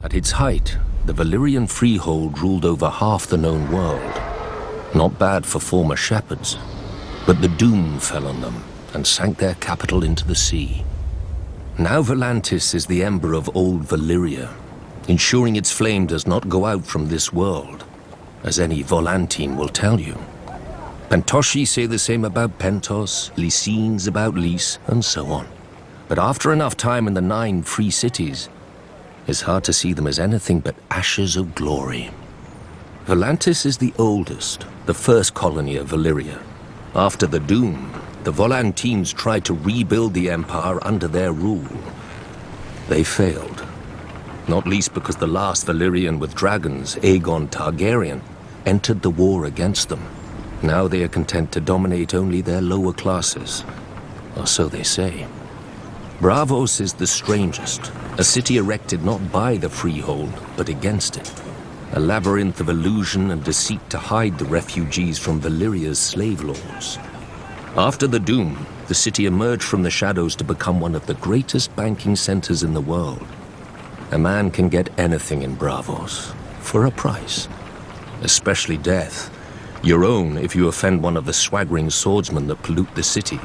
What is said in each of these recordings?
At its height, the Valyrian freehold ruled over half the known world. Not bad for former shepherds, but the doom fell on them and sank their capital into the sea. Now Volantis is the ember of old Valyria, ensuring its flame does not go out from this world, as any Volantine will tell you. Pentoshi say the same about Pentos, Lycines about Lys, and so on. But after enough time in the 9 free cities, it's hard to see them as anything but ashes of glory. Volantis is the oldest, the first colony of Valyria. After the Doom, the Volantines tried to rebuild the empire under their rule. They failed, not least because the last Valyrian with dragons, Aegon Targaryen, entered the war against them. Now they are content to dominate only their lower classes, or so they say. Braavos is the strangest, a city erected not by the freehold, but against it. A labyrinth of illusion and deceit to hide the refugees from Valyria's slave lords. After the Doom, the city emerged from the shadows to become one of the greatest banking centers in the world. A man can get anything in Braavos, for a price. Especially death. Your own if you offend one of the swaggering swordsmen that pollute the city.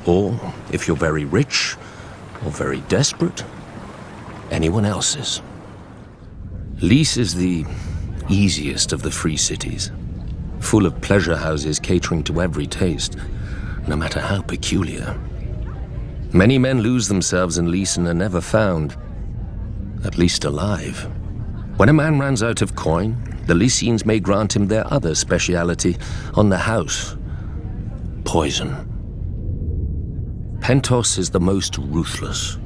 Or, if you're very rich, or very desperate, anyone else's. Lys is the easiest of the free cities, full of pleasure houses catering to every taste, no matter how peculiar. Many men lose themselves in Lys and are never found, at least alive. When a man runs out of coin, the Lycines may grant him their other speciality on the house: poison. Pentos is the most ruthless.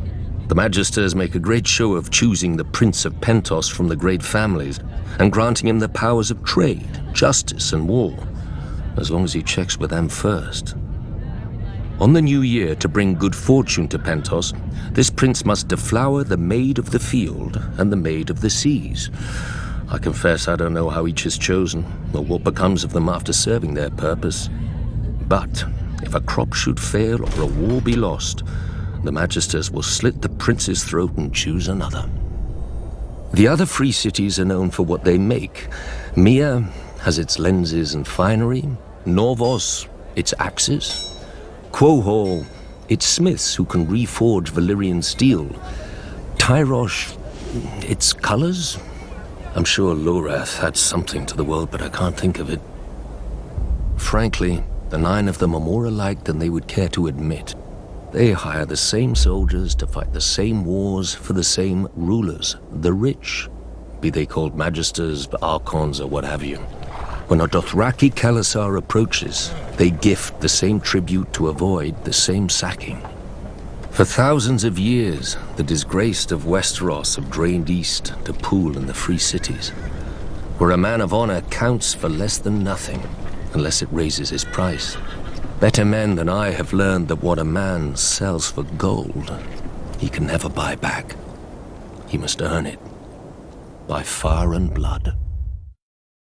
The Magisters make a great show of choosing the Prince of Pentos from the great families and granting him the powers of trade, justice, and war, as long as he checks with them first. On the new year, to bring good fortune to Pentos, this prince must deflower the Maid of the Field and the Maid of the Seas. I confess I don't know how each is chosen, or what becomes of them after serving their purpose. But if a crop should fail or a war be lost, the Magisters will slit the prince's throat and choose another. The other free cities are known for what they make. Mia has its lenses and finery, Norvos its axes, Quohor its smiths who can reforge Valyrian steel, Tyrosh its colors. I'm sure Lorath had something to the world, but I can't think of it. Frankly, the 9 of them are more alike than they would care to admit. They hire the same soldiers to fight the same wars for the same rulers, the rich, be they called Magisters, Archons, or what have you. When a Dothraki Khalasar approaches, they gift the same tribute to avoid the same sacking. For thousands of years, the disgraced of Westeros have drained east to pool in the free cities, where a man of honor counts for less than nothing, unless it raises his price. Better men than I have learned that what a man sells for gold, he can never buy back. He must earn it by fire and blood.